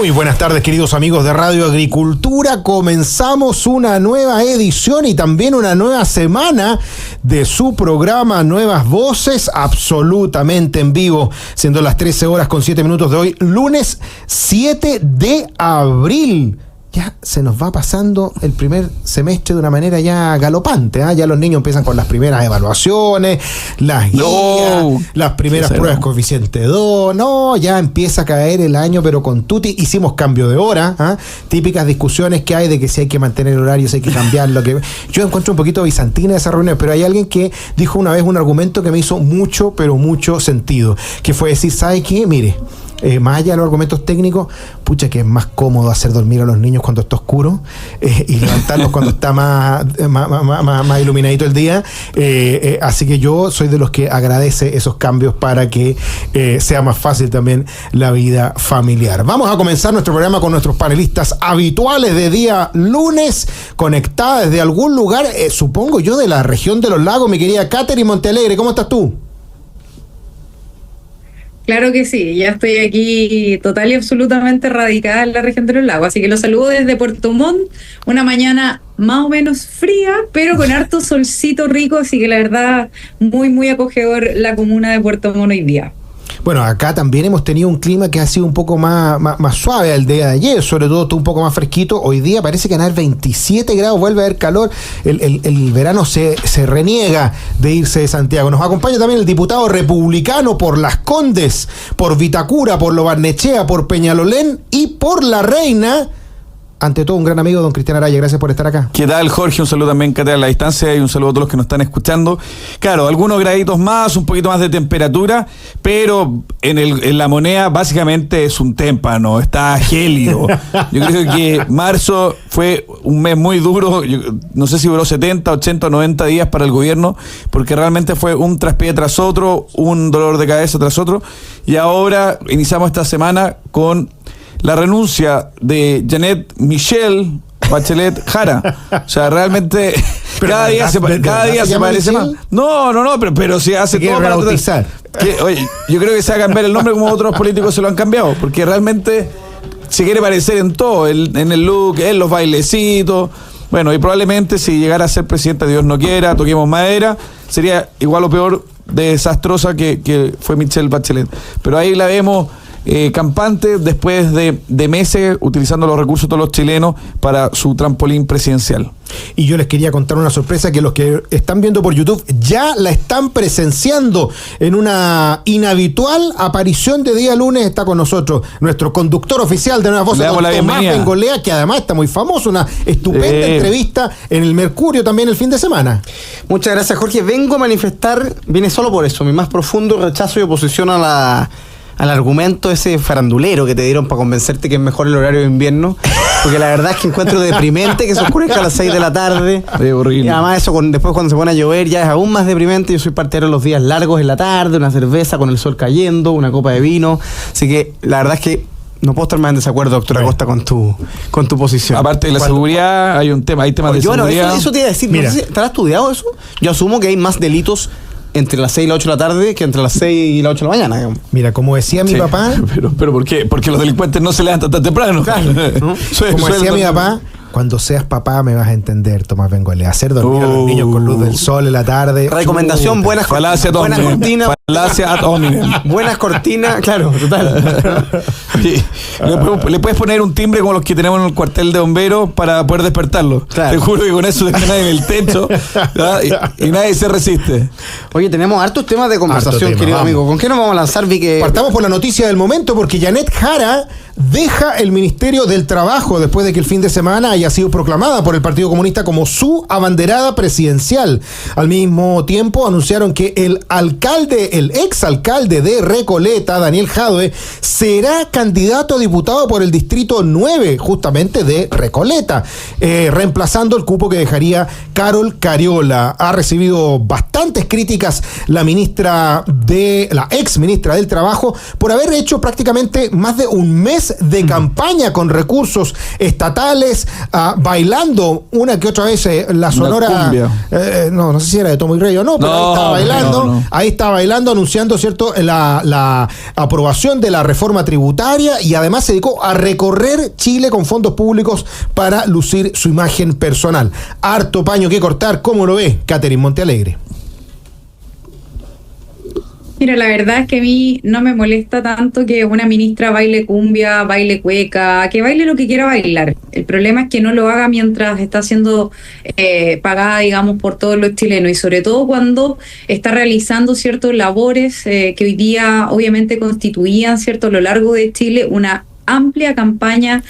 Muy buenas tardes, queridos amigos de Radio Agricultura. Comenzamos una nueva edición y también una nueva semana de su programa Nuevas Voces, absolutamente en vivo, siendo las 13:07 de hoy, lunes 7 de abril. Ya se nos va pasando el primer semestre de una manera ya galopante, ¿eh? Ya los niños empiezan con las primeras evaluaciones, las guías, las primeras pruebas coeficiente 2, ya empieza a caer el año, pero con tutti. Hicimos cambio de hora, ¿eh? Típicas discusiones que hay de que si hay que mantener el horario, si hay que cambiarlo. Yo encuentro un poquito bizantina esa reunión, pero hay alguien que dijo una vez un argumento que me hizo mucho, pero mucho sentido, que fue decir, ¿sabe qué? Mire, más allá de los argumentos técnicos, pucha que es más cómodo hacer dormir a los niños cuando está oscuro y levantarlos cuando está más iluminadito el día, así que yo soy de los que agradece esos cambios para que sea más fácil también la vida familiar. Vamos a comenzar nuestro programa con nuestros panelistas habituales de día lunes, conectada desde algún lugar, supongo yo de la región de los lagos, mi querida Catherine Montealegre. ¿Cómo estás tú? Claro que sí, ya estoy aquí total y absolutamente radicada en la región de los lagos, así que los saludo desde Puerto Montt, una mañana más o menos fría, pero con harto solcito rico, así que la verdad muy muy acogedor la comuna de Puerto Montt hoy día. Bueno, acá también hemos tenido un clima que ha sido un poco más suave al día de ayer, sobre todo un poco más fresquito. Hoy día parece que van a haber 27 grados, vuelve a haber calor. El verano se reniega de irse de Santiago. Nos acompaña también el diputado republicano por Las Condes, por Vitacura, por Lo Barnechea, por Peñalolén y por La Reina. Ante todo, un gran amigo, don Cristian Araya, gracias por estar acá. ¿Qué tal, Jorge? Un saludo también, Cate, a la distancia, y un saludo a todos los que nos están escuchando. Claro, algunos graditos más, un poquito más de temperatura, pero en la moneda básicamente es un témpano, está gélido. Yo creo que marzo fue un mes muy duro, no sé si duró 70, 80 o 90 días para el gobierno, porque realmente fue un traspié tras otro, un dolor de cabeza tras otro, y ahora iniciamos esta semana con la renuncia de Janet Michelle Bachelet Jara. O sea, realmente cada día se parece más. No, pero si hace todo para bautizar. Oye, yo creo que se va a cambiar el nombre como otros políticos se lo han cambiado, porque realmente se quiere parecer en todo, en el look, en los bailecitos. Bueno, y probablemente si llegara a ser presidenta, Dios no quiera, toquemos madera, sería igual o peor de desastrosa que fue Michelle Bachelet. Pero ahí la vemos campante después de meses utilizando los recursos de todos los chilenos para su trampolín presidencial. Y yo les quería contar una sorpresa que los que están viendo por YouTube ya la están presenciando en una inhabitual aparición de día lunes. Está con nosotros nuestro conductor oficial de Nuevas Voces, don Tomás Bengolea, que además está muy famoso, una estupenda entrevista en el Mercurio también el fin de semana. Muchas gracias, Jorge. Vengo a manifestar, vine solo por eso, mi más profundo rechazo y oposición al argumento ese farandulero que te dieron para convencerte que es mejor el horario de invierno, porque la verdad es que encuentro deprimente que se oscurezca a las 6 de la tarde. Es horrible. Y además eso después cuando se pone a llover ya es aún más deprimente. Yo soy partidario de los días largos en la tarde, una cerveza con el sol cayendo, una copa de vino, así que la verdad es que no puedo estar más en desacuerdo, doctora Costa, con tu posición. Aparte de la seguridad, hay temas de seguridad. Eso te iba a decir, mira, no sé si ¿estará estudiado eso? Yo asumo que hay más delitos entre las 6 y las 8 de la tarde que entre las 6 y las 8 de la mañana, digamos. Mira, como decía mi papá... Pero ¿por qué? Porque los delincuentes no se levantan tan temprano. Claro, ¿no? Como decía mi papá, cuando seas papá me vas a entender, Tomás Bengolea. Hacer dormir a los niños con luz del sol en la tarde. Recomendación, buenas cortinas. Falacia ad hominem. Buenas cortinas, claro, total. Sí. Le puedes poner un timbre como los que tenemos en el cuartel de bomberos para poder despertarlo. Claro. Te juro que con eso terminan en el techo y nadie se resiste. Oye, tenemos hartos temas de conversación, querido amigo. ¿Con qué nos vamos a lanzar, Vicky? Partamos por la noticia del momento, porque Janet Jara deja el Ministerio del Trabajo después de que el fin de semana haya sido proclamada por el Partido Comunista como su abanderada presidencial. Al mismo tiempo anunciaron que el exalcalde de Recoleta, Daniel Jadue, será candidato a diputado por el distrito 9, justamente de Recoleta, reemplazando el cupo que dejaría Carol Cariola. Ha recibido bastantes críticas la ex ministra del Trabajo por haber hecho prácticamente más de un mes de campaña con recursos estatales bailando una que otra vez la sonora, no sé si era de Tomo y Rey o no, pero ahí estaba bailando, ahí estaba bailando, anunciando, ¿cierto?, la aprobación de la reforma tributaria, y además se dedicó a recorrer Chile con fondos públicos para lucir su imagen personal. Harto paño que cortar, ¿cómo lo ve Catherine Montealegre? Mira, la verdad es que a mí no me molesta tanto que una ministra baile cumbia, baile cueca, que baile lo que quiera bailar. El problema es que no lo haga mientras está siendo pagada, digamos, por todos los chilenos, y sobre todo cuando está realizando ciertos labores que hoy día obviamente constituían, cierto, a lo largo de Chile una amplia campaña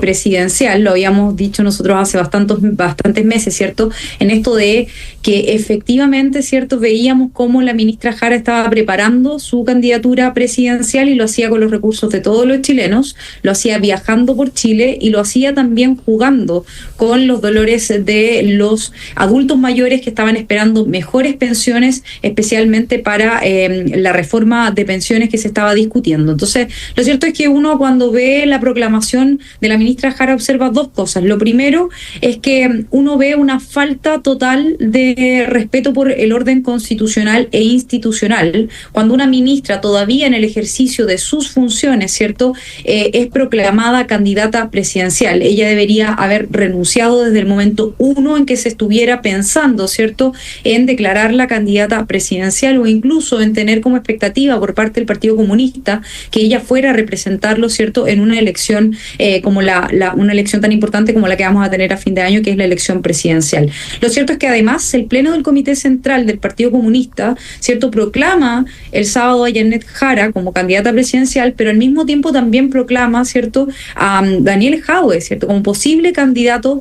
presidencial. Lo habíamos dicho nosotros hace bastantes meses, ¿cierto? En esto de que efectivamente, ¿cierto?, veíamos cómo la ministra Jara estaba preparando su candidatura presidencial, y lo hacía con los recursos de todos los chilenos, lo hacía viajando por Chile, y lo hacía también jugando con los dolores de los adultos mayores que estaban esperando mejores pensiones, especialmente para la reforma de pensiones que se estaba discutiendo. Entonces, lo cierto es que uno, cuando ve la proclamación de la ministra Jara, observa dos cosas. Lo primero es que uno ve una falta total de respeto por el orden constitucional e institucional, cuando una ministra, todavía en el ejercicio de sus funciones, ¿cierto?, es proclamada candidata presidencial. Ella debería haber renunciado desde el momento uno en que se estuviera pensando, ¿cierto?, en declararla candidata presidencial, o incluso en tener como expectativa por parte del Partido Comunista que ella fuera a representarlo, ¿cierto?, en una elección como una elección tan importante como la que vamos a tener a fin de año, que es la elección presidencial. Lo cierto es que además el Pleno del Comité Central del Partido Comunista, ¿cierto?, proclama el sábado a Janet Jara como candidata presidencial, pero al mismo tiempo también proclama, ¿cierto?, a Daniel Jadwe, ¿cierto?, como posible candidato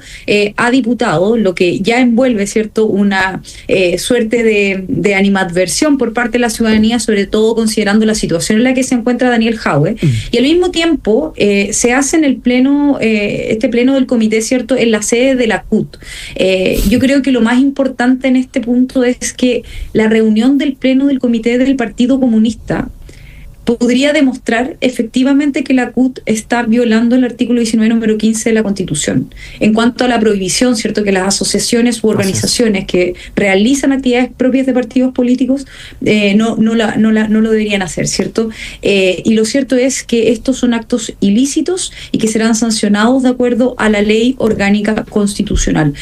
a diputado, lo que ya envuelve, ¿cierto?, una suerte de animadversión por parte de la ciudadanía, sobre todo considerando la situación en la que se encuentra Daniel Jadwe. Y al mismo tiempo se hace en el pleno, este pleno del comité, ¿cierto?, en la sede de la CUT. Yo creo que lo más importante en este punto es que la reunión del pleno del comité del Partido Comunista podría demostrar efectivamente que la CUT está violando el artículo 19, número 15 de la Constitución. En cuanto a la prohibición, ¿cierto?, que las asociaciones u organizaciones que realizan actividades propias de partidos políticos no lo deberían hacer, ¿cierto? Y lo cierto es que estos son actos ilícitos y que serán sancionados de acuerdo a la ley orgánica constitucional.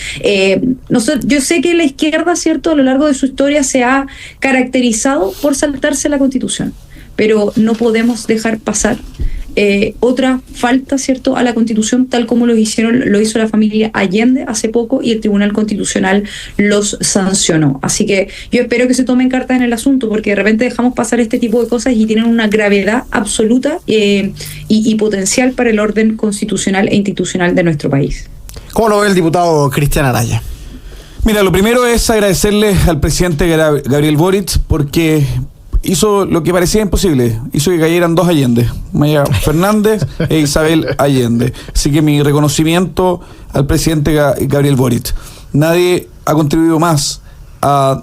Yo sé que la izquierda, ¿cierto?, a lo largo de su historia se ha caracterizado por saltarse la Constitución, pero no podemos dejar pasar otra falta, ¿cierto?, a la Constitución, tal como lo hizo la familia Allende hace poco, y el Tribunal Constitucional los sancionó. Así que yo espero que se tomen cartas en el asunto, porque de repente dejamos pasar este tipo de cosas y tienen una gravedad absoluta y potencial para el orden constitucional e institucional de nuestro país. ¿Cómo lo ve el diputado Cristian Araya? Mira, lo primero es agradecerle al presidente Gabriel Boric, porque hizo lo que parecía imposible, hizo que cayeran dos Allende, Maya Fernández e Isabel Allende. Así que mi reconocimiento al presidente Gabriel Boric. Nadie ha contribuido más a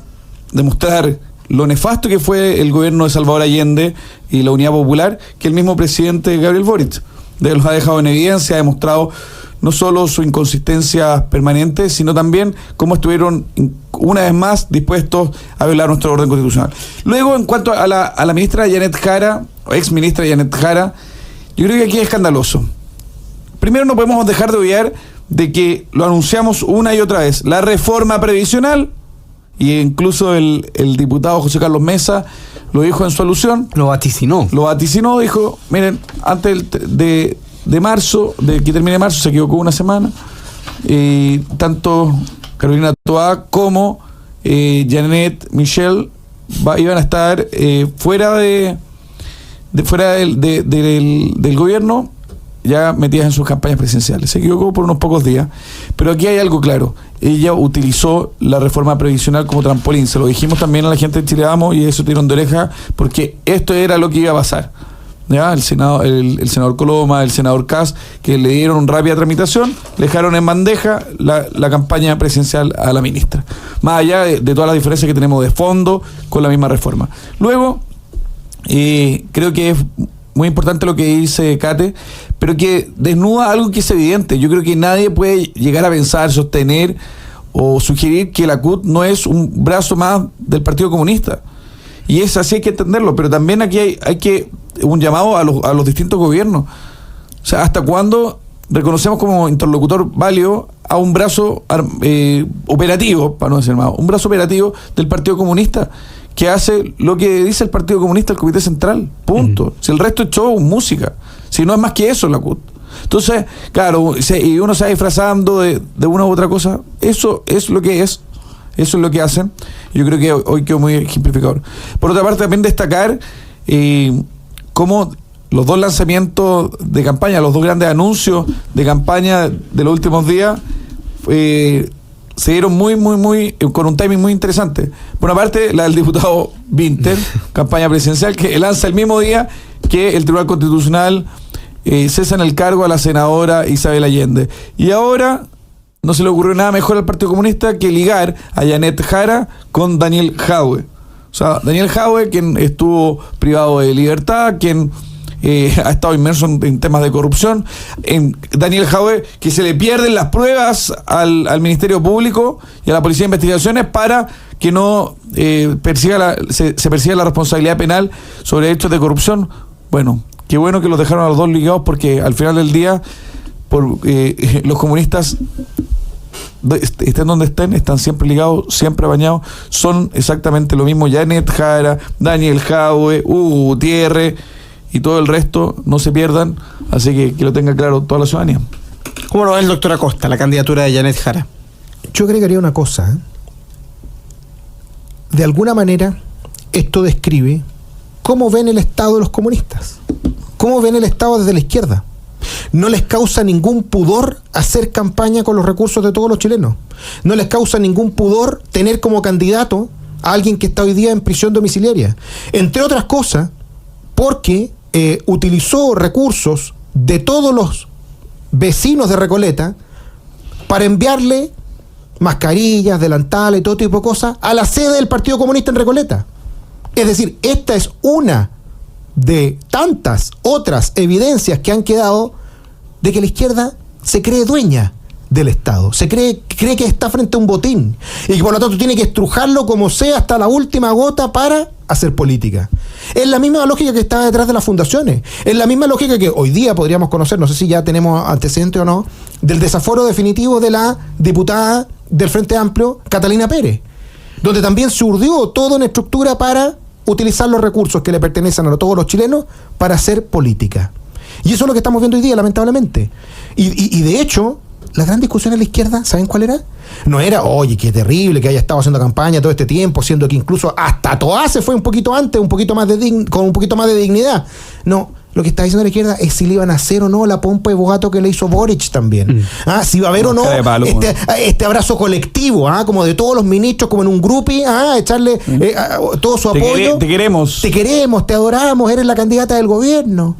demostrar lo nefasto que fue el gobierno de Salvador Allende y la Unidad Popular que el mismo presidente Gabriel Boric. Los ha dejado en evidencia, ha demostrado no solo su inconsistencia permanente, sino también cómo estuvieron una vez más dispuestos a violar nuestro orden constitucional. Luego, en cuanto a la ministra Janet Jara, o ex ministra Janet Jara, yo creo que aquí es escandaloso. Primero, no podemos dejar de obviar de que lo anunciamos una y otra vez, la reforma previsional, y incluso el diputado José Carlos Mesa lo dijo en su alusión. Lo vaticinó, dijo, miren, antes de marzo, de que termine marzo, se equivocó una semana, tanto Carolina Toá como Janet Michel iban a estar fuera del gobierno, ya metidas en sus campañas presidenciales. Se equivocó por unos pocos días, pero aquí hay algo claro: ella utilizó la reforma previsional como trampolín. Se lo dijimos también a la gente de Chile Vamos, y eso tirón de oreja, porque esto era lo que iba a pasar. ¿Ya? El senador Coloma, el senador Kass, que le dieron rápida tramitación, le dejaron en bandeja la campaña presidencial a la ministra, más allá de todas las diferencias que tenemos de fondo con la misma reforma. Luego, creo que es muy importante lo que dice Kate, pero que desnuda algo que es evidente. Yo creo que nadie puede llegar a pensar, sostener o sugerir que la CUT no es un brazo más del Partido Comunista. Y es así, hay que entenderlo, pero también aquí hay que un llamado a los distintos gobiernos. O sea, ¿hasta cuándo reconocemos como interlocutor válido a un brazo operativo, para no decir más, un brazo operativo del Partido Comunista, que hace lo que dice el Partido Comunista, el Comité Central, punto? Si el resto es show, música, si no es más que eso la CUT. Entonces, claro, y uno se va disfrazando de una u otra cosa, eso es lo que es. Eso es lo que hacen. Yo creo que hoy quedó muy ejemplificador. Por otra parte, también destacar cómo los dos lanzamientos de campaña, los dos grandes anuncios de campaña de los últimos días se dieron muy con un timing muy interesante. Por una parte, la del diputado Vinter, campaña presidencial, que lanza el mismo día que el Tribunal Constitucional cesa en el cargo a la senadora Isabel Allende. Y ahora no se le ocurrió nada mejor al Partido Comunista que ligar a Janet Jara con Daniel Jadwe. O sea, Daniel Jadwe, quien estuvo privado de libertad, quien ha estado inmerso en temas de corrupción. Daniel Jadwe, que se le pierden las pruebas al Ministerio Público y a la Policía de Investigaciones para que no se persiga la responsabilidad penal sobre hechos de corrupción. Bueno, qué bueno que los dejaron a los dos ligados, porque al final del día los comunistas, estén donde están siempre ligados, siempre bañados, son exactamente lo mismo. Janet Jara, Daniel Jadwe, Hugo Gutiérrez y todo el resto, no se pierdan, así que lo tenga claro toda la ciudadanía. ¿Cómo lo ve el doctor Acosta, la candidatura de Janet Jara? Yo agregaría una cosa, De alguna manera, esto describe cómo ven el Estado de los comunistas, cómo ven el Estado desde la izquierda. No les causa ningún pudor hacer campaña con los recursos de todos los chilenos. No les causa ningún pudor tener como candidato a alguien que está hoy día en prisión domiciliaria. Entre otras cosas, porque utilizó recursos de todos los vecinos de Recoleta para enviarle mascarillas, delantales y todo tipo de cosas a la sede del Partido Comunista en Recoleta. Es decir, esta es una de tantas otras evidencias que han quedado de que la izquierda se cree dueña del Estado, cree que está frente a un botín y que por lo tanto tiene que estrujarlo como sea hasta la última gota para hacer política. Es la misma lógica que está detrás de las fundaciones, es la misma lógica que hoy día podríamos conocer, no sé si ya tenemos antecedentes o no, del desaforo definitivo de la diputada del Frente Amplio, Catalina Pérez, donde también se urdió toda una estructura para utilizar los recursos que le pertenecen a todos los chilenos para hacer política. Y eso es lo que estamos viendo hoy día, lamentablemente. Y de hecho, la gran discusión en la izquierda, ¿saben cuál era? No era, oye, qué terrible que haya estado haciendo campaña todo este tiempo, siendo que incluso hasta Toá se fue un poquito antes, con un poquito más de dignidad. No, lo que está diciendo la izquierda es si le iban a hacer o no la pompa de bogato que le hizo Boric también. Si va a haber o no este abrazo colectivo, como de todos los ministros, como en un groupie, echarle todo su apoyo. Te queremos. Te queremos, te adoramos, eres la candidata del gobierno.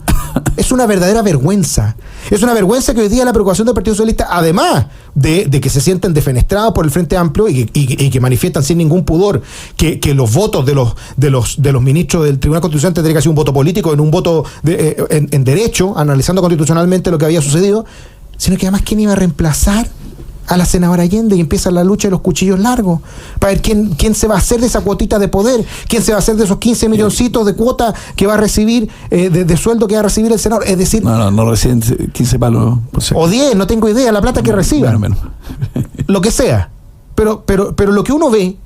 Es una verdadera vergüenza. Es una vergüenza que hoy día la preocupación del Partido Socialista, además de que se sienten defenestrados por el Frente Amplio y que manifiestan sin ningún pudor que los votos de los ministros del Tribunal Constitucional tendrían que ser un voto político, en un voto en derecho, analizando constitucionalmente lo que había sucedido, sino que además, ¿quién iba a reemplazar a la senadora Allende? Y empieza la lucha de los cuchillos largos para ver quién se va a hacer de esa cuotita de poder, quién se va a hacer de esos 15 milloncitos de cuota que va a recibir, de sueldo que va a recibir el senador. Es decir, no reciben 15 palos o 10, no tengo idea, la plata que reciban, menos. Lo que sea, pero lo que uno ve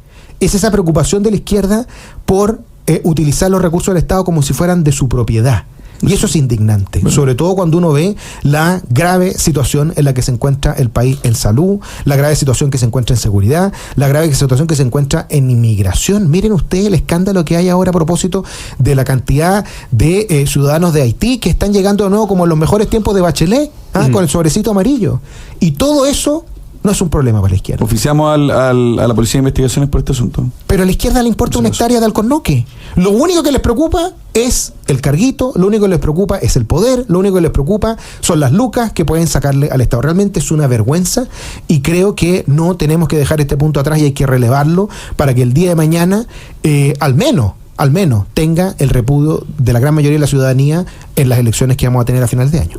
es esa preocupación de la izquierda por utilizar los recursos del Estado como si fueran de su propiedad. Y eso es indignante, sobre todo cuando uno ve la grave situación en la que se encuentra el país en salud, la grave situación que se encuentra en seguridad, la grave situación que se encuentra en inmigración. Miren ustedes el escándalo que hay ahora a propósito de la cantidad de ciudadanos de Haití que están llegando de nuevo como en los mejores tiempos de Bachelet, con el sobrecito amarillo. Y todo eso no es un problema para la izquierda. Oficiamos a la Policía de Investigaciones por este asunto. Pero a la izquierda le importa una hectárea de alcornoque. Lo único que les preocupa es el carguito, lo único que les preocupa es el poder, lo único que les preocupa son las lucas que pueden sacarle al Estado. Realmente es una vergüenza y creo que no tenemos que dejar este punto atrás y hay que relevarlo para que el día de mañana al menos tenga el repudio de la gran mayoría de la ciudadanía en las elecciones que vamos a tener a finales de año.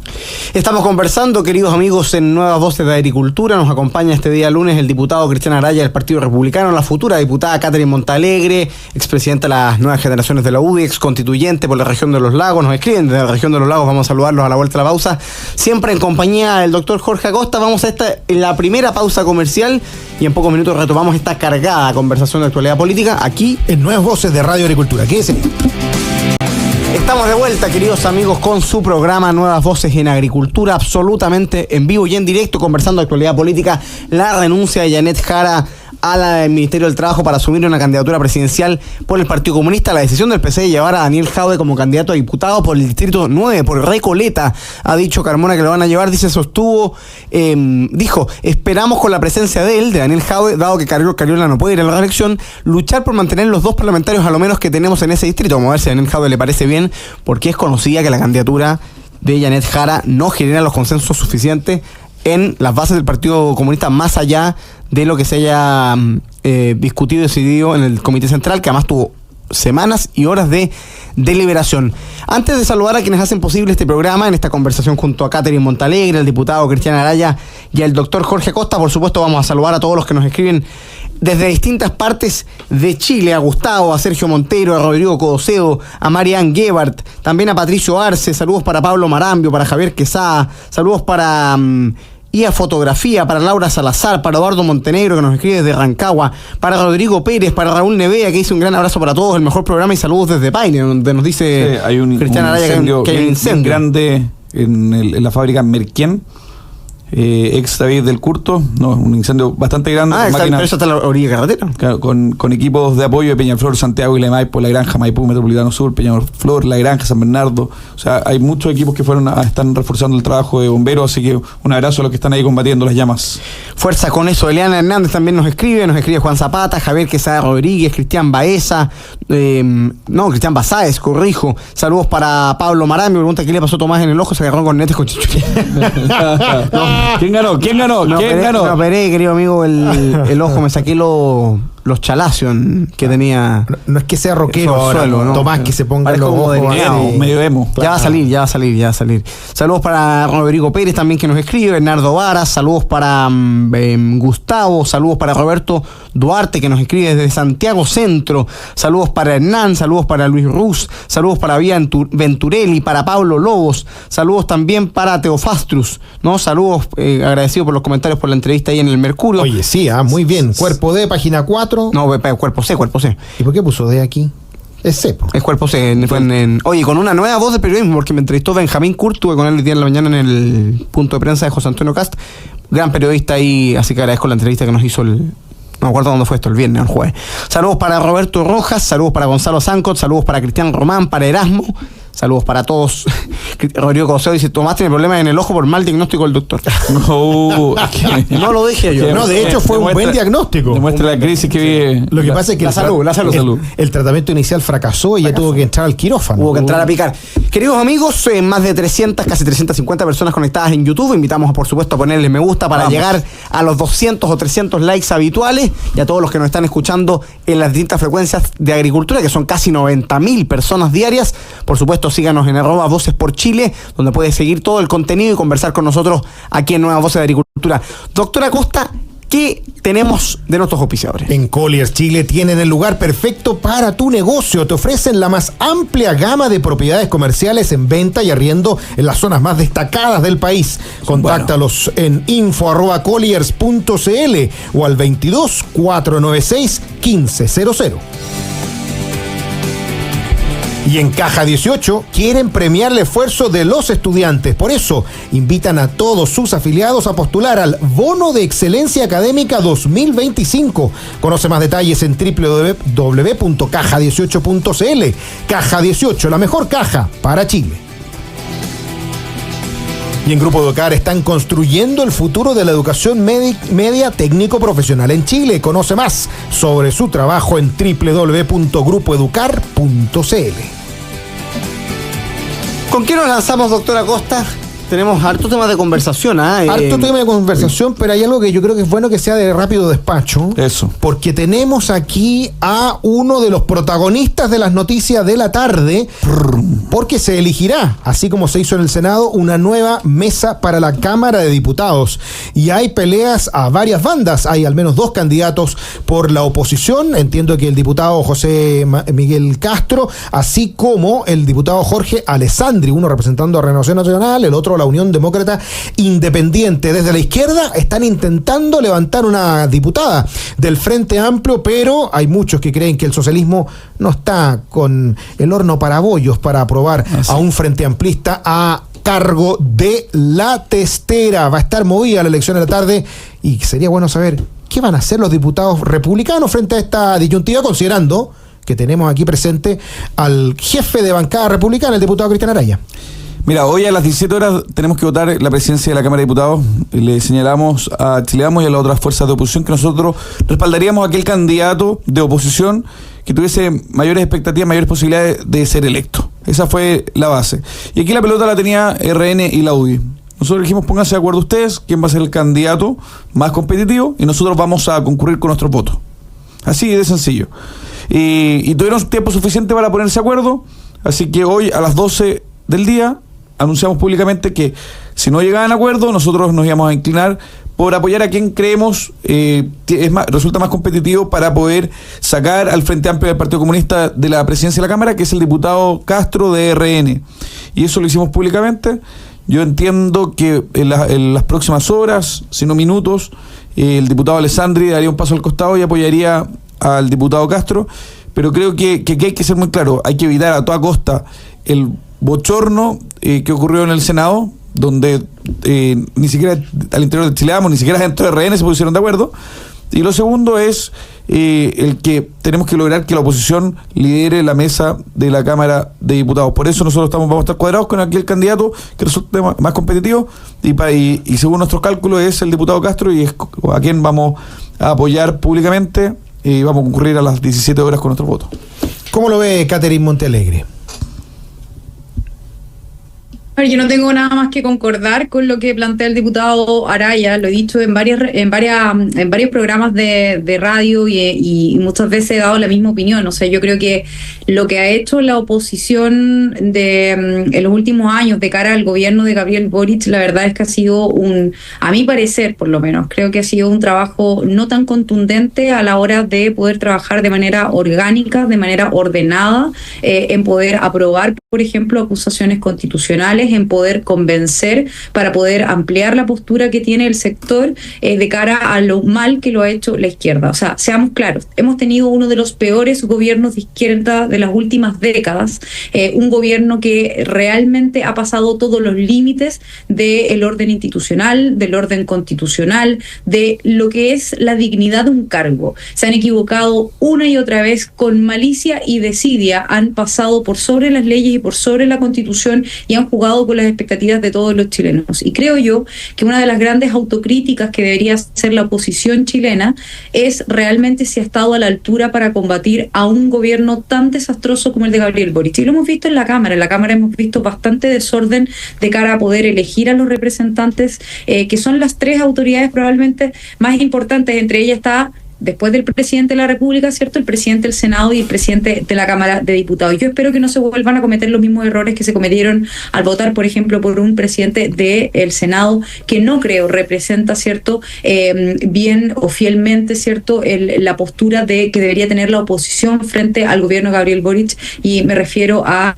Estamos conversando, queridos amigos, en Nuevas Voces de Agricultura. Nos acompaña este día lunes el diputado Cristian Araya del Partido Republicano, la futura diputada Catherine Montalegre, expresidenta de las nuevas generaciones de la UDI, ex constituyente por la región de los lagos. Nos escriben desde la región de los lagos, vamos a saludarlos a la vuelta de la pausa. Siempre en compañía del doctor Jorge Acosta. Vamos a en la primera pausa comercial y en pocos minutos retomamos esta cargada conversación de actualidad política aquí en Nuevas Voces de Radio Agricultura. Quédese. Estamos de vuelta, queridos amigos, con su programa Nuevas Voces en Agricultura, absolutamente en vivo y en directo, conversando de actualidad política, la renuncia de Janet Jara al Ministerio del Trabajo para asumir una candidatura presidencial por el Partido Comunista, la decisión del PC de llevar a Daniel Jadwe como candidato a diputado por el Distrito 9, por Recoleta, ha dicho Carmona que lo van a llevar, dijo, esperamos con la presencia de Daniel Jadwe, dado que Cariola no puede ir a la reelección, luchar por mantener los 2 parlamentarios a lo menos que tenemos en ese distrito. Vamos a ver si a Daniel Jadwe le parece bien, porque es conocida que la candidatura de Janet Jara no genera los consensos suficientes en las bases del Partido Comunista, más allá de lo que se haya discutido y decidido en el Comité Central, que además tuvo semanas y horas de deliberación. Antes de saludar a quienes hacen posible este programa, en esta conversación junto a Catherine Montalegre, el diputado Cristian Araya y el doctor Jorge Acosta, por supuesto vamos a saludar a todos los que nos escriben desde distintas partes de Chile, a Gustavo, a Sergio Montero, a Rodrigo Codoseo, a Marianne Gebhardt, también a Patricio Arce, saludos para Pablo Marambio, para Javier Quesada, saludos para IA Fotografía, para Laura Salazar, para Eduardo Montenegro, que nos escribe desde Rancagua, para Rodrigo Pérez, para Raúl Nevea, que dice un gran abrazo para todos, el mejor programa, y saludos desde Paine, donde nos dice hay Cristian Araya que hay un incendio grande en la fábrica Merquén. Ex David del Curto, un incendio bastante grande. Pero eso está en la orilla de carretera. Claro, con equipos de apoyo de Peñaflor, Santiago y Maipo, La Granja, Maipú, Metropolitano Sur, Peñaflor, La Granja, San Bernardo. O sea, hay muchos equipos que están reforzando el trabajo de bomberos, así que un abrazo a los que están ahí combatiendo las llamas. Fuerza con eso. Eliana Hernández también nos escribe Juan Zapata, Javier Quesada Rodríguez, Cristian Baeza, Cristian Basáez, corrijo. Saludos para Pablo Marambio, pregunta qué le pasó a Tomás en el ojo, se agarró con netes con chichuría. ¿Quién ganó? Me operé, querido amigo, el ojo, me saqué los chalacios que tenía. No es que sea rockero ahora, ¿no? Tomás, que se ponga los ojos medio emo. Ya va a salir. Saludos para Rodrigo Pérez también, que nos escribe, Bernardo Varas, saludos para Gustavo, saludos para Roberto Duarte, que nos escribe desde Santiago Centro, saludos para Hernán, saludos para Luis Ruz, saludos para Vía Venturelli, para Pablo Lobos, saludos también para Teofastrus, ¿no? Saludos, agradecido por los comentarios, por la entrevista ahí en el Mercurio. Oye, sí, muy bien. Cuerpo D, página 4. No, cuerpo C. ¿Y por qué puso D aquí? Es C. Es cuerpo C. Oye, con una nueva voz de periodismo, porque me entrevistó Benjamín Kurt, estuve con él el día de la mañana en el punto de prensa de José Antonio Cast, gran periodista ahí, así que agradezco la entrevista que nos hizo no me acuerdo dónde fue esto, el viernes o el jueves. Saludos para Roberto Rojas, saludos para Gonzalo Zancot, saludos para Cristian Román, para Erasmo, saludos para todos. Rodrigo Coseo dice, Tomás tiene problemas en el ojo por mal diagnóstico del doctor. No lo dije yo. No, de hecho fue un buen diagnóstico. Demuestra la crisis que vive. Lo que pasa es que la salud. El tratamiento inicial fracasó y ya tuvo que entrar al quirófano. Hubo que entrar a picar. Queridos amigos, más de 300, casi 350 personas conectadas en YouTube. Invitamos, por supuesto, a ponerle me gusta para llegar a los 200 o 300 likes habituales, y a todos los que nos están escuchando en las distintas frecuencias de Agricultura, que son casi 90.000 personas diarias. Por supuesto, síganos en @Voces por Chile, donde puede seguir todo el contenido y conversar con nosotros aquí en Nuevas Voces de Agricultura. Doctora Costa, ¿qué tenemos de nuestros auspiciadores? En Colliers Chile tienen el lugar perfecto para tu negocio. Te ofrecen la más amplia gama de propiedades comerciales en venta y arriendo en las zonas más destacadas del país. Contáctalos en info@colliers.cl o al 22 496 1500. Y en Caja 18 quieren premiar el esfuerzo de los estudiantes. Por eso, invitan a todos sus afiliados a postular al Bono de Excelencia Académica 2025. Conoce más detalles en www.caja18.cl. Caja 18, la mejor caja para Chile. Y en Grupo Educar están construyendo el futuro de la educación media técnico-profesional en Chile. Conoce más sobre su trabajo en www.grupoeducar.cl. ¿Con qué nos lanzamos, doctora Costa? Tenemos harto temas de conversación, Harto tema de conversación, pero hay algo que yo creo que es bueno que sea de rápido despacho. Eso. Porque tenemos aquí a uno de los protagonistas de las noticias de la tarde, porque se elegirá, así como se hizo en el Senado, una nueva mesa para la Cámara de Diputados. Y hay peleas a varias bandas, hay al menos 2 candidatos por la oposición. Entiendo que el diputado José Miguel Castro, así como el diputado Jorge Alessandri, uno representando a Renovación Nacional, el otro la Unión Demócrata Independiente. Desde la izquierda están intentando levantar una diputada del Frente Amplio, pero hay muchos que creen que el socialismo no está con el horno para bollos para aprobar a un Frente Amplista a cargo de la testera. Va a estar movida la elección de la tarde y sería bueno saber qué van a hacer los diputados republicanos frente a esta disyuntiva, considerando que tenemos aquí presente al jefe de bancada republicana, el diputado Cristian Araya. Mira, hoy a las 17 horas tenemos que votar la presidencia de la Cámara de Diputados. Le señalamos a Chile Vamos y a las otras fuerzas de oposición que nosotros respaldaríamos a aquel candidato de oposición que tuviese mayores expectativas, mayores posibilidades de ser electo. Esa fue la base. Y aquí la pelota la tenía RN y la UDI. Nosotros dijimos, pónganse de acuerdo ustedes quién va a ser el candidato más competitivo y nosotros vamos a concurrir con nuestros votos. Así de sencillo. Y tuvieron tiempo suficiente para ponerse de acuerdo, así que hoy a las 12 del día anunciamos públicamente que si no llegaban a acuerdo, nosotros nos íbamos a inclinar por apoyar a quien creemos resulta más competitivo para poder sacar al Frente Amplio del Partido Comunista de la presidencia de la Cámara, que es el diputado Castro de RN. Y eso lo hicimos públicamente. Yo entiendo que en las próximas horas, si no minutos, el diputado Alessandri daría un paso al costado y apoyaría al diputado Castro, pero creo que hay que ser muy claro, hay que evitar a toda costa el bochorno que ocurrió en el Senado, donde ni siquiera al interior de Chile Vamos, ni siquiera dentro de RN se pusieron de acuerdo. Y lo segundo es el que tenemos que lograr que la oposición lidere la mesa de la Cámara de Diputados. Por eso nosotros vamos a estar cuadrados con aquel candidato que resulte más competitivo y según nuestros cálculos es el diputado Castro y es a quien vamos a apoyar públicamente y vamos a concurrir a las 17 horas con nuestro voto. ¿Cómo lo ve Catherine Montealegre? Yo no tengo nada más que concordar con lo que plantea el diputado Araya. Lo he dicho en varios programas de radio y muchas veces he dado la misma opinión. O sea, yo creo que lo que ha hecho la oposición en los últimos años de cara al gobierno de Gabriel Boric, la verdad es que ha sido a mi parecer por lo menos, creo que ha sido un trabajo no tan contundente a la hora de poder trabajar de manera orgánica, de manera ordenada, en poder aprobar, por ejemplo, acusaciones constitucionales, en poder convencer para poder ampliar la postura que tiene el sector de cara a lo mal que lo ha hecho la izquierda. O sea, seamos claros, hemos tenido uno de los peores gobiernos de izquierda de las últimas décadas, un gobierno que realmente ha pasado todos los límites del orden institucional, del orden constitucional, de lo que es la dignidad de un cargo. Se han equivocado una y otra vez con malicia y desidia, han pasado por sobre las leyes y por sobre la Constitución y han jugado con las expectativas de todos los chilenos. Y creo yo que una de las grandes autocríticas que debería hacer la oposición chilena es realmente si ha estado a la altura para combatir a un gobierno tan desastroso como el de Gabriel Boric. Y lo hemos visto en la Cámara hemos visto bastante desorden de cara a poder elegir a los representantes, que son las 3 autoridades probablemente más importantes. Entre ellas está, después del presidente de la República, ¿cierto?, el presidente del Senado y el presidente de la Cámara de Diputados. Yo espero que no se vuelvan a cometer los mismos errores que se cometieron al votar, por ejemplo, por un presidente del Senado que no creo representa, ¿cierto?, bien o fielmente, ¿cierto?, la postura de que debería tener la oposición frente al gobierno de Gabriel Boric, y me refiero a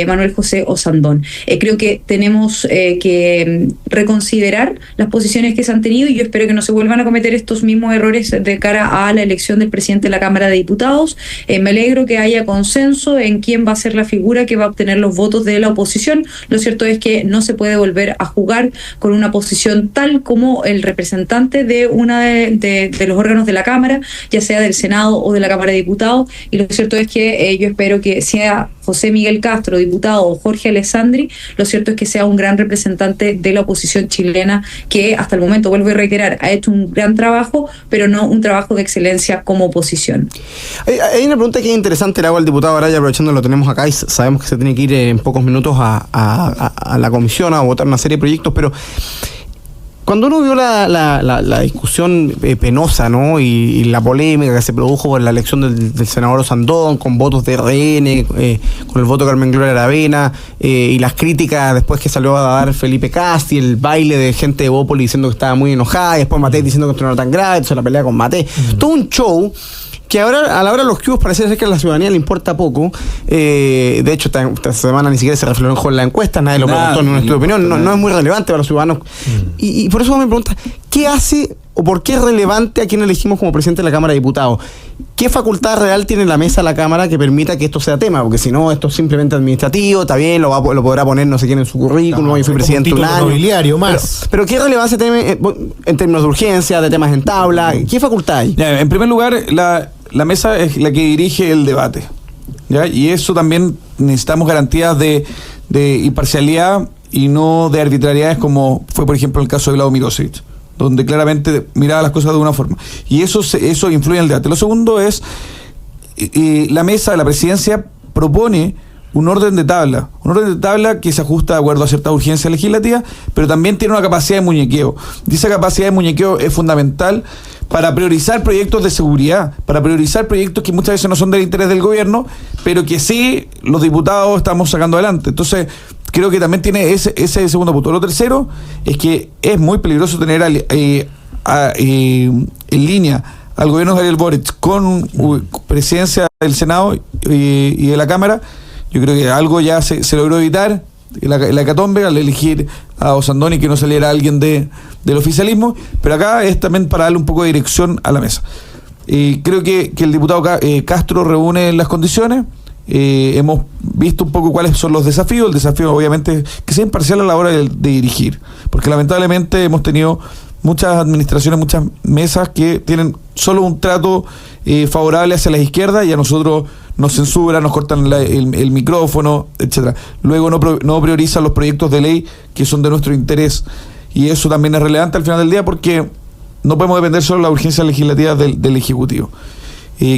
Manuel José Osandón. Creo que tenemos que reconsiderar las posiciones que se han tenido y yo espero que no se vuelvan a cometer estos mismos errores de cara a la elección del presidente de la Cámara de Diputados. Me alegro que haya consenso en quién va a ser la figura que va a obtener los votos de la oposición. Lo cierto es que no se puede volver a jugar con una posición tal como el representante de una de los órganos de la Cámara, ya sea del Senado o de la Cámara de Diputados, y lo cierto es que yo espero que sea José Miguel Castro, diputado, o Jorge Alessandri, lo cierto es que sea un gran representante de la oposición chilena que hasta el momento, vuelvo a reiterar, ha hecho un gran trabajo, pero no un trabajo de excelencia como oposición. Hay una pregunta que es interesante, le hago al diputado Araya, aprovechando lo tenemos acá y sabemos que se tiene que ir en pocos minutos a la comisión a votar una serie de proyectos, pero cuando uno vio la discusión penosa, ¿no? Y la polémica que se produjo por la elección del senador Osandón, con votos de RN, con el voto de Carmen Gloria Aravena, y las críticas después que salió a dar Felipe Casti, el baile de gente de Bópoli diciendo que estaba muy enojada, y después Matei diciendo que esto no era tan grave, entonces la pelea con Matei. Todo un show que ahora, a la hora de los cubos, parece ser que a la ciudadanía le importa poco. De hecho, esta semana ni siquiera se reflejó en la encuesta, nadie lo preguntó en nuestra opinión, no es muy relevante para los ciudadanos. Y por eso me pregunta, ¿qué hace o por qué es relevante a quien elegimos como presidente de la Cámara de Diputados? ¿Qué facultad real tiene la mesa de la Cámara que permita que esto sea tema? Porque si no, esto es simplemente administrativo, está bien, lo podrá poner no sé quién en su currículum, y fui presidente un año. Nobiliario más. Pero ¿qué relevancia tiene en términos de urgencia, de temas en tabla? ¿Qué facultad hay? En primer lugar, la mesa es la que dirige el debate, ¿ya? Y eso también necesitamos garantías de imparcialidad y no de arbitrariedades, como fue, por ejemplo, el caso de Vlado Mirosevic, donde claramente miraba las cosas de una forma. Y eso influye en el debate. Lo segundo es, la mesa de la presidencia propone un orden de tabla que se ajusta de acuerdo a cierta urgencia legislativa, pero también tiene una capacidad de muñequeo. Y esa capacidad de muñequeo es fundamental para priorizar proyectos de seguridad, para priorizar proyectos que muchas veces no son del interés del gobierno, pero que sí los diputados estamos sacando adelante. Entonces, creo que también tiene ese segundo punto. Lo tercero es que es muy peligroso tener en línea al gobierno de Gabriel Boric con presidencia del Senado y de la Cámara. Yo creo que algo ya se logró evitar, la hecatombe, al elegir a Osandón y que no saliera alguien del oficialismo, pero acá es también para darle un poco de dirección a la mesa. Creo que el diputado Castro reúne las condiciones. Hemos visto un poco cuáles son los desafíos. El desafío obviamente es que sea imparcial a la hora de dirigir, porque lamentablemente hemos tenido muchas administraciones, muchas mesas que tienen solo un trato favorable hacia las izquierdas, y a nosotros nos censuran, nos cortan el micrófono, etcétera. Luego no priorizan los proyectos de ley que son de nuestro interés, y eso también es relevante al final del día, porque no podemos depender solo de la urgencia legislativa del Ejecutivo.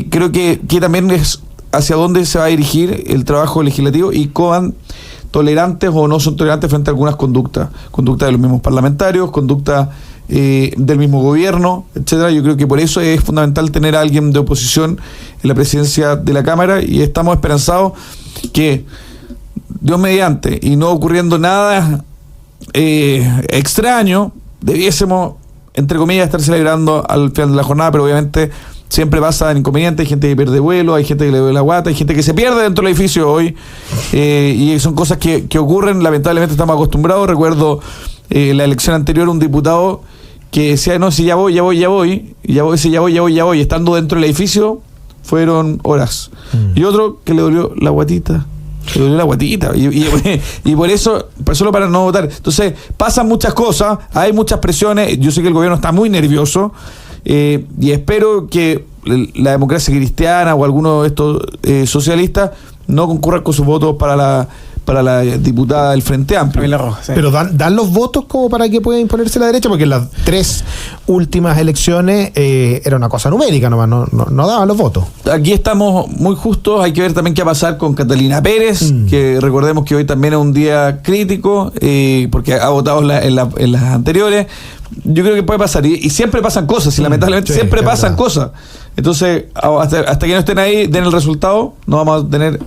Creo que también es hacia dónde se va a dirigir el trabajo legislativo y cuán tolerantes o no son tolerantes frente a algunas conductas de los mismos parlamentarios, conductas del mismo gobierno, etcétera. Yo creo que por eso es fundamental tener a alguien de oposición en la presidencia de la Cámara, y estamos esperanzados que, Dios mediante, y no ocurriendo nada extraño, debiésemos, entre comillas, estar celebrando al final de la jornada, pero obviamente siempre pasan inconvenientes, hay gente que pierde vuelo, hay gente que le duele la guata, hay gente que se pierde dentro del edificio hoy, y son cosas que ocurren, lamentablemente estamos acostumbrados. Recuerdo la elección anterior, un diputado que decía, no, si ya voy, estando dentro del edificio, fueron horas. Y otro que le dolió la guatita. Y por eso, solo para no votar. Entonces, pasan muchas cosas, hay muchas presiones. Yo sé que el gobierno está muy nervioso, y espero que la democracia cristiana o alguno de estos socialistas no concurran con sus votos para la diputada del Frente Amplio. Sí. Pero dan los votos como para que pueda imponerse la derecha, porque en las 3 últimas elecciones era una cosa numérica nomás, no daban los votos. Aquí estamos muy justos. Hay que ver también qué va a pasar con Catalina Pérez, que recordemos que hoy también es un día crítico, porque ha votado en las anteriores. Yo creo que puede pasar, y siempre pasan cosas, y lamentablemente siempre pasan cosas. Entonces, hasta que no estén ahí, den el resultado, no vamos a tener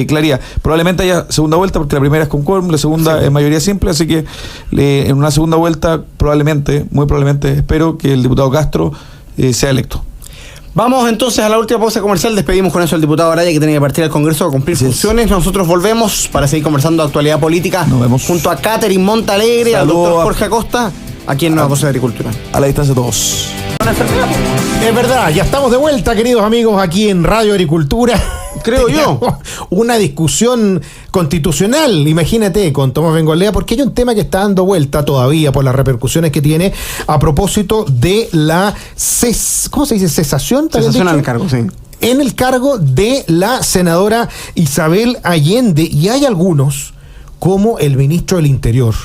claridad. Probablemente haya segunda vuelta, porque la primera es con quórum, la segunda es mayoría simple, así que en una segunda vuelta muy probablemente espero que el diputado Castro sea electo. Vamos entonces a la última pausa comercial. Despedimos con eso al diputado Araya, que tenía que partir al Congreso a cumplir funciones. Nosotros volvemos para seguir conversando de actualidad política. Nos vemos junto a Catherine Montalegre, al doctor Jorge Acosta, aquí en Nueva Voces de Agricultura. A la distancia de todos. Es verdad, ya estamos de vuelta, queridos amigos, aquí en Radio Agricultura. Creo yo. Una discusión constitucional, imagínate, con Tomás Bengolea, porque hay un tema que está dando vuelta todavía por las repercusiones que tiene a propósito de la ¿cómo se dice? ¿Cesación? Cesación al cargo, sí. en el cargo de la senadora Isabel Allende, y hay algunos, como el ministro del Interior,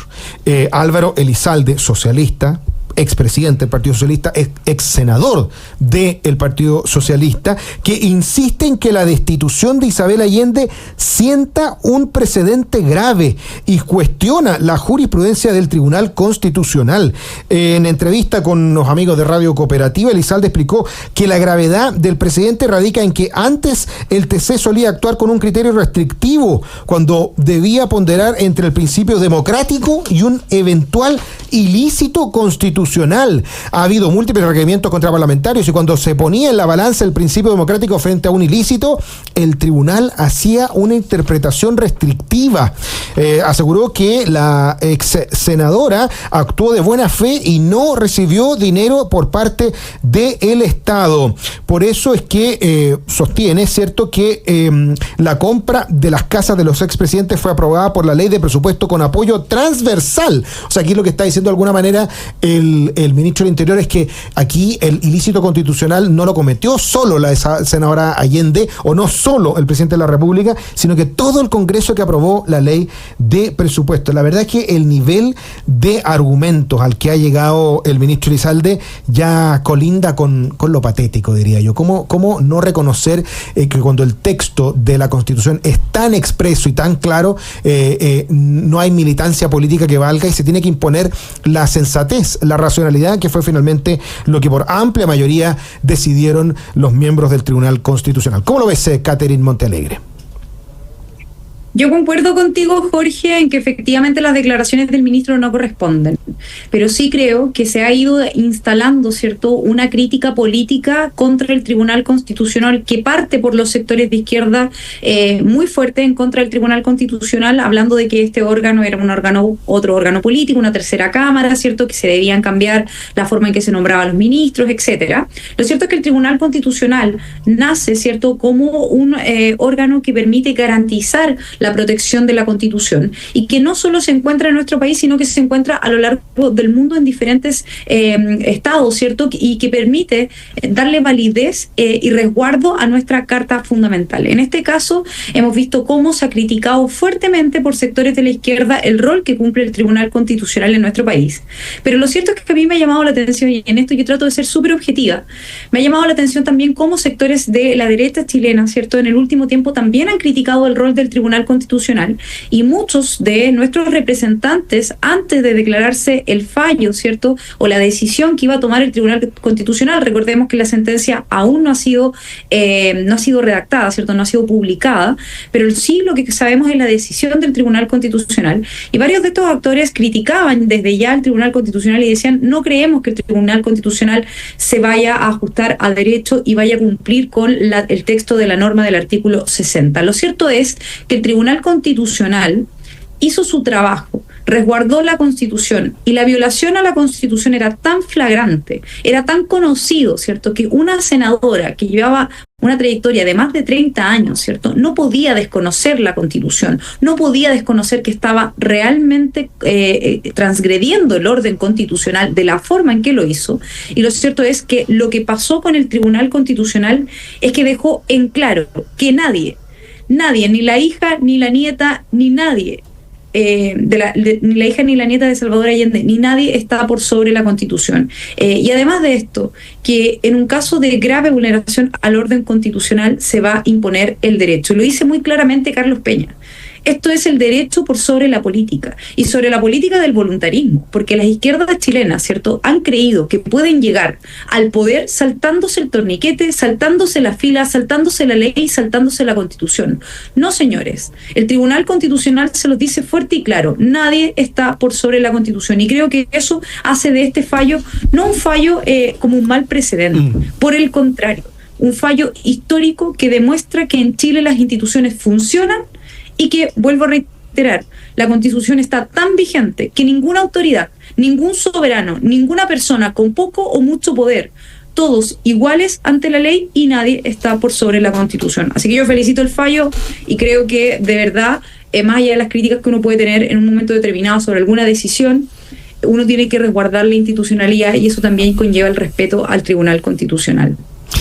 Álvaro Elizalde, socialista, expresidente del Partido Socialista, ex senador del Partido Socialista, que insiste en que la destitución de Isabel Allende sienta un precedente grave y cuestiona la jurisprudencia del Tribunal Constitucional. En entrevista con los amigos de Radio Cooperativa, Elizalde explicó que la gravedad del precedente radica en que antes el TC solía actuar con un criterio restrictivo cuando debía ponderar entre el principio democrático y un eventual ilícito constitucional. Ha habido múltiples requerimientos contra parlamentarios y cuando se ponía en la balanza el principio democrático frente a un ilícito, el tribunal hacía una interpretación restrictiva. Aseguró que la ex senadora actuó de buena fe y no recibió dinero por parte del Estado. Por eso es que sostiene, ¿cierto?, que la compra de las casas de los expresidentes fue aprobada por la ley de presupuesto con apoyo transversal. O sea, aquí lo que está diciendo de alguna manera el ministro del Interior es que aquí el ilícito constitucional no lo cometió solo la senadora Allende, o no solo el presidente de la República, sino que todo el Congreso que aprobó la ley de presupuesto. La verdad es que el nivel de argumentos al que ha llegado el ministro Elizalde ya colinda con lo patético, diría yo. ¿Cómo no reconocer que cuando el texto de la Constitución es tan expreso y tan claro, no hay militancia política que valga y se tiene que imponer la sensatez, la racionalidad, que fue finalmente lo que por amplia mayoría decidieron los miembros del Tribunal Constitucional? ¿Cómo lo ves, Catherine Montealegre? Yo concuerdo contigo, Jorge, en que efectivamente las declaraciones del ministro no corresponden, pero sí creo que se ha ido instalando, ¿cierto?, una crítica política contra el Tribunal Constitucional que parte por los sectores de izquierda muy fuerte en contra del Tribunal Constitucional, hablando de que este órgano era otro órgano político, una tercera cámara, ¿cierto?, que se debían cambiar la forma en que se nombraban los ministros, etcétera. Lo cierto es que el Tribunal Constitucional nace, ¿cierto?, como un órgano que permite garantizar la protección de la Constitución, y que no solo se encuentra en nuestro país, sino que se encuentra a lo largo del mundo en diferentes estados, ¿cierto?, y que permite darle validez y resguardo a nuestra Carta Fundamental. En este caso, hemos visto cómo se ha criticado fuertemente por sectores de la izquierda el rol que cumple el Tribunal Constitucional en nuestro país. Pero lo cierto es que a mí me ha llamado la atención, y en esto yo trato de ser súper objetiva, me ha llamado la atención también cómo sectores de la derecha chilena, ¿cierto?, en el último tiempo también han criticado el rol del Tribunal Constitucional, y muchos de nuestros representantes, antes de declararse el fallo, ¿cierto?, o la decisión que iba a tomar el Tribunal Constitucional, recordemos que la sentencia aún no ha sido redactada, ¿cierto?, no ha sido publicada, pero sí lo que sabemos es la decisión del Tribunal Constitucional, y varios de estos actores criticaban desde ya el Tribunal Constitucional y decían: no creemos que el Tribunal Constitucional se vaya a ajustar a derecho y vaya a cumplir con el texto de la norma del artículo 60. Lo cierto es que el Tribunal Constitucional hizo su trabajo, resguardó la Constitución, y la violación a la Constitución era tan flagrante, era tan conocido, ¿cierto?, que una senadora que llevaba una trayectoria de más de 30 años, ¿cierto?, no podía desconocer la Constitución, no podía desconocer que estaba realmente transgrediendo el orden constitucional de la forma en que lo hizo. Y lo cierto es que lo que pasó con el Tribunal Constitucional es que dejó en claro que nadie, ni la hija, ni la nieta, ni nadie, ni la hija ni la nieta de Salvador Allende, ni nadie está por sobre la Constitución. Y además de esto, que en un caso de grave vulneración al orden constitucional se va a imponer el derecho. Lo dice muy claramente Carlos Peña. Esto es el derecho por sobre la política, y sobre la política del voluntarismo, porque las izquierdas chilenas, ¿cierto?, han creído que pueden llegar al poder saltándose el torniquete, saltándose la fila, saltándose la ley, saltándose la Constitución. No, señores, el Tribunal Constitucional se los dice fuerte y claro: nadie está por sobre la Constitución, y creo que eso hace de este fallo no un fallo como un mal precedente, por el contrario, un fallo histórico que demuestra que en Chile las instituciones funcionan, y que, vuelvo a reiterar, la Constitución está tan vigente que ninguna autoridad, ningún soberano, ninguna persona con poco o mucho poder, todos iguales ante la ley, y nadie está por sobre la Constitución. Así que yo felicito el fallo, y creo que de verdad, más allá de las críticas que uno puede tener en un momento determinado sobre alguna decisión, uno tiene que resguardar la institucionalidad, y eso también conlleva el respeto al Tribunal Constitucional.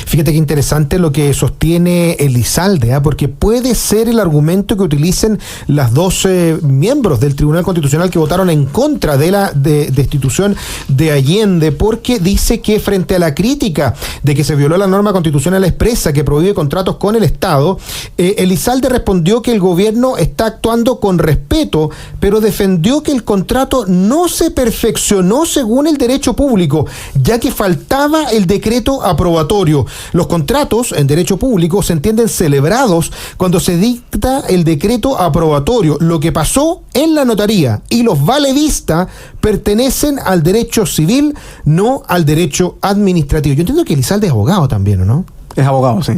Fíjate qué interesante lo que sostiene Elizalde, porque puede ser el argumento que utilicen las 12 miembros del Tribunal Constitucional que votaron en contra de la destitución de Allende, porque dice que frente a la crítica de que se violó la norma constitucional expresa que prohíbe contratos con el Estado, Elizalde respondió que el gobierno está actuando con respeto, pero defendió que el contrato no se perfeccionó según el derecho público, ya que faltaba el decreto aprobatorio. Los contratos en derecho público se entienden celebrados cuando se dicta el decreto aprobatorio. Lo que pasó en la notaría y los vale vista pertenecen al derecho civil, no al derecho administrativo. Yo entiendo que Elizalde es abogado también, ¿o no? Es abogado, sí.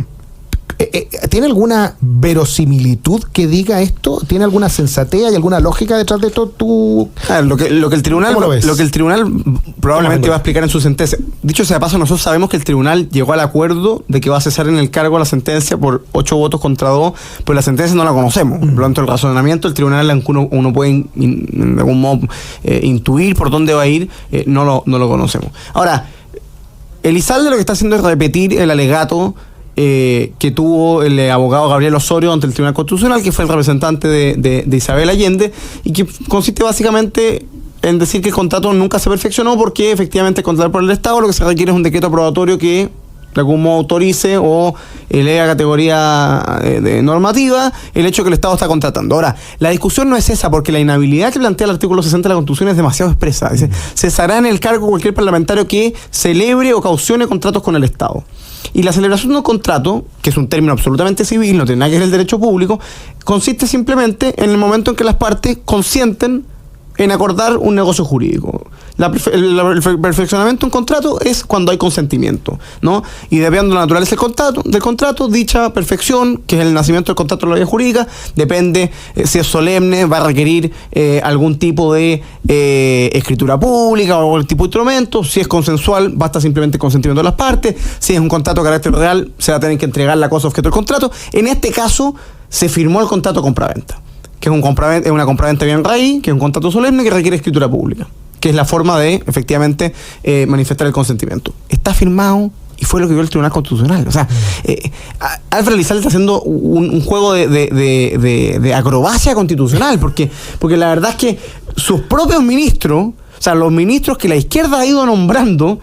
¿Tiene alguna verosimilitud que diga esto? ¿Tiene alguna sensatez y alguna lógica detrás de todo tu...? Lo que el tribunal probablemente va a explicar en su sentencia. Dicho sea de paso, nosotros sabemos que el tribunal llegó al acuerdo de que va a cesar en el cargo la sentencia por 8 votos contra 2, pero la sentencia no la conocemos. Por lo tanto, el razonamiento del tribunal uno puede de algún modo intuir por dónde va a ir, no lo conocemos. Ahora, Elizalde lo que está haciendo es repetir el alegato que tuvo el abogado Gabriel Osorio ante el Tribunal Constitucional, que fue el representante de Isabel Allende, y que consiste básicamente en decir que el contrato nunca se perfeccionó porque efectivamente el contrato por el Estado lo que se requiere es un decreto aprobatorio que de algún modo autorice o eleve a categoría de normativa el hecho que el Estado está contratando. Ahora, la discusión no es esa, porque la inhabilidad que plantea el artículo 60 de la Constitución es demasiado expresa. Dice, cesará en el cargo cualquier parlamentario que celebre o caucione contratos con el Estado. Y la celebración de un contrato, que es un término absolutamente civil, no tiene nada que ver el derecho público, consiste simplemente en el momento en que las partes consienten en acordar un negocio jurídico. El perfeccionamiento de un contrato es cuando hay consentimiento, ¿no? Y dependiendo de la naturaleza del contrato, dicha perfección, que es el nacimiento del contrato de la vía jurídica, depende si es solemne, va a requerir algún tipo de escritura pública o algún tipo de instrumento. Si es consensual, basta simplemente el consentimiento de las partes. Si es un contrato de carácter real, se va a tener que entregar la cosa objeto del contrato. En este caso, se firmó el contrato de compraventa, que es una compraventa bien raíz, que es un contrato solemne que requiere escritura pública, que es la forma de, efectivamente, manifestar el consentimiento. Está firmado y fue lo que vio el Tribunal Constitucional. O sea, Álvaro Elizalde está haciendo un juego de acrobacia constitucional, porque la verdad es que sus propios ministros, o sea, los ministros que la izquierda ha ido nombrando,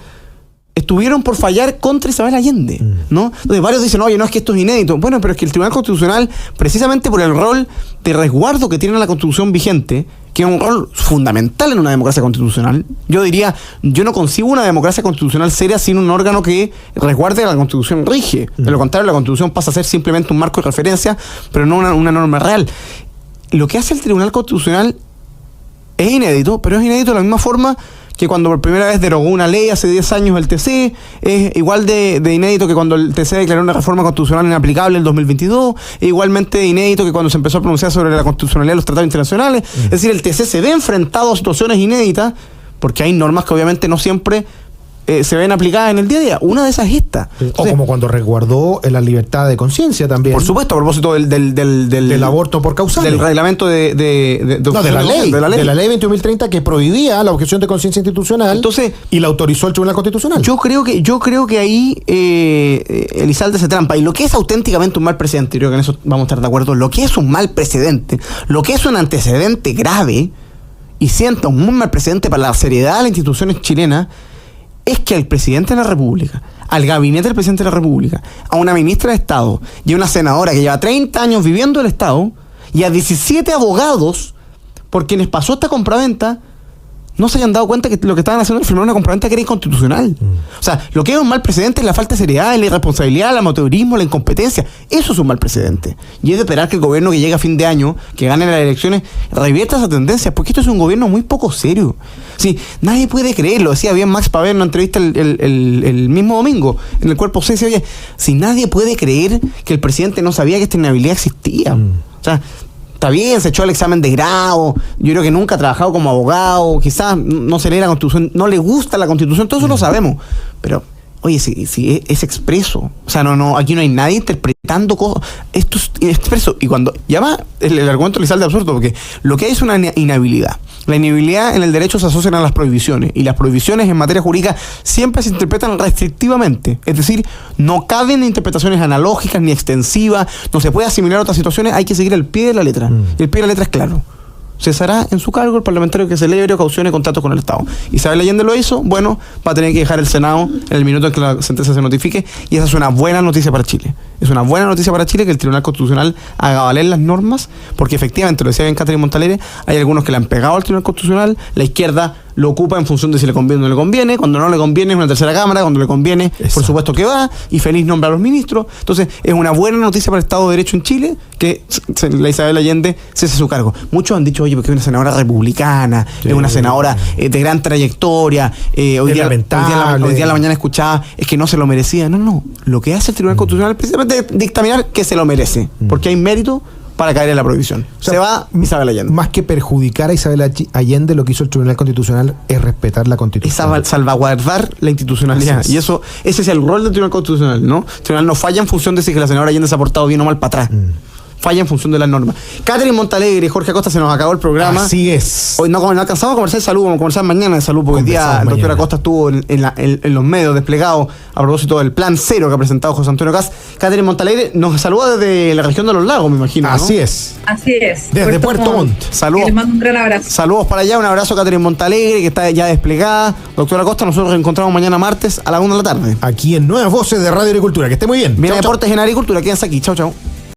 estuvieron por fallar contra Isabel Allende, ¿no? Entonces varios dicen, oye, no, es que esto es inédito. Bueno, pero es que el Tribunal Constitucional, precisamente por el rol de resguardo que tiene la Constitución vigente, que es un rol fundamental en una democracia constitucional, yo diría, yo no concibo una democracia constitucional seria sin un órgano que resguarde la Constitución rige. De lo contrario, la Constitución pasa a ser simplemente un marco de referencia, pero no una norma real. Lo que hace el Tribunal Constitucional es inédito, pero es inédito de la misma forma que cuando por primera vez derogó una ley hace 10 años el TC, es igual de inédito que cuando el TC declaró una reforma constitucional inaplicable en el 2022, es igualmente inédito que cuando se empezó a pronunciar sobre la constitucionalidad de los tratados internacionales. Es decir, el TC se ve enfrentado a situaciones inéditas porque hay normas que obviamente no siempre se ven aplicadas en el día a día. Una de esas es esta. Entonces, o como cuando resguardó la libertad de conciencia también. Por supuesto, a propósito del aborto por causales. Del reglamento de la ley 21.030 que prohibía la objeción de conciencia institucional. Entonces, y la autorizó el Tribunal Constitucional. Yo creo que ahí Elizalde se trampa. Y lo que es auténticamente un mal precedente, creo que en eso vamos a estar de acuerdo, lo que es un mal precedente, lo que es un antecedente grave y sienta un muy mal precedente para la seriedad de las instituciones chilenas, es que al presidente de la República, al gabinete del presidente de la República, a una ministra de Estado y a una senadora que lleva 30 años viviendo el Estado y a 17 abogados por quienes pasó esta compraventa, no se hayan dado cuenta que lo que estaban haciendo era firmar una compraventa que era inconstitucional. O sea, lo que es un mal precedente es la falta de seriedad, la irresponsabilidad, el amateurismo, la incompetencia. Eso es un mal precedente. Y es de esperar que el gobierno que llegue a fin de año, que gane las elecciones, revierta esa tendencia, porque esto es un gobierno muy poco serio. Sí, nadie puede creerlo. Decía bien Max Paver en una entrevista el mismo domingo en el Cuerpo C. Oye, si nadie puede creer que el presidente no sabía que esta inhabilidad existía. O sea, está bien, se echó el examen de grado, yo creo que nunca ha trabajado como abogado, quizás no se lee la Constitución, no le gusta la Constitución, todo eso lo sabemos, pero oye, si es expreso. O sea, no, aquí no hay nadie interpretando cosas. Esto es expreso. Y cuando llama, el argumento le sale de absurdo, porque lo que hay es una inhabilidad. La inhabilidad en el derecho se asocia a las prohibiciones, y las prohibiciones en materia jurídica siempre se interpretan restrictivamente. Es decir, no caben interpretaciones analógicas ni extensivas, no se puede asimilar a otras situaciones, hay que seguir el pie de la letra. Y el pie de la letra es claro. Cesará en su cargo el parlamentario que celebre o caucione contratos con el Estado. Isabel Allende lo hizo, bueno, va a tener que dejar el Senado en el minuto en que la sentencia se notifique, y esa es una buena noticia para Chile. Es una buena noticia para Chile que el Tribunal Constitucional haga valer las normas, porque efectivamente, lo decía bien Catherine Montalegre, hay algunos que le han pegado al Tribunal Constitucional, la izquierda lo ocupa en función de si le conviene o no le conviene, cuando no le conviene es una tercera cámara, cuando le conviene, exacto, por supuesto que va, y feliz nombra a los ministros. Entonces, es una buena noticia para el Estado de Derecho en Chile que la Isabel Allende cese su cargo. Muchos han dicho, oye, porque es una senadora republicana, sí, es una senadora de gran trayectoria, hoy día en la mañana escuchaba, es que no se lo merecía. No, lo que hace el Tribunal Constitucional es precisamente dictaminar que se lo merece, porque hay mérito para caer en la prohibición. O sea, se va Isabel Allende. Más que perjudicar a Isabel Allende, lo que hizo el Tribunal Constitucional es respetar la Constitución. Es salvaguardar la institucionalidad. Y ese es el rol del Tribunal Constitucional, ¿no? El Tribunal no falla en función de si que la senadora Allende se ha portado bien o mal para atrás. Falla en función de las normas. Catherine Montalegre y Jorge Acosta, se nos acabó el programa. Así es. Hoy no alcanzamos a conversar de salud, vamos a conversar mañana de salud, porque hoy día el doctor Acosta estuvo en los medios desplegados a propósito del plan cero que ha presentado José Antonio Caz. Catherine Montalegre nos saluda desde la región de los lagos, me imagino, ¿no? Así es. Así es. Desde Puerto Montt. Saludos. Les mando un gran abrazo. Saludos para allá, un abrazo a Catherine Montalegre, que está ya desplegada. Doctor Acosta, nosotros nos reencontramos mañana martes a la 1 de la tarde. Aquí en Nuevas Voces de Radio Agricultura. Que esté muy bien. Viene Deportes en Agricultura, quédense aquí. Chau, chau.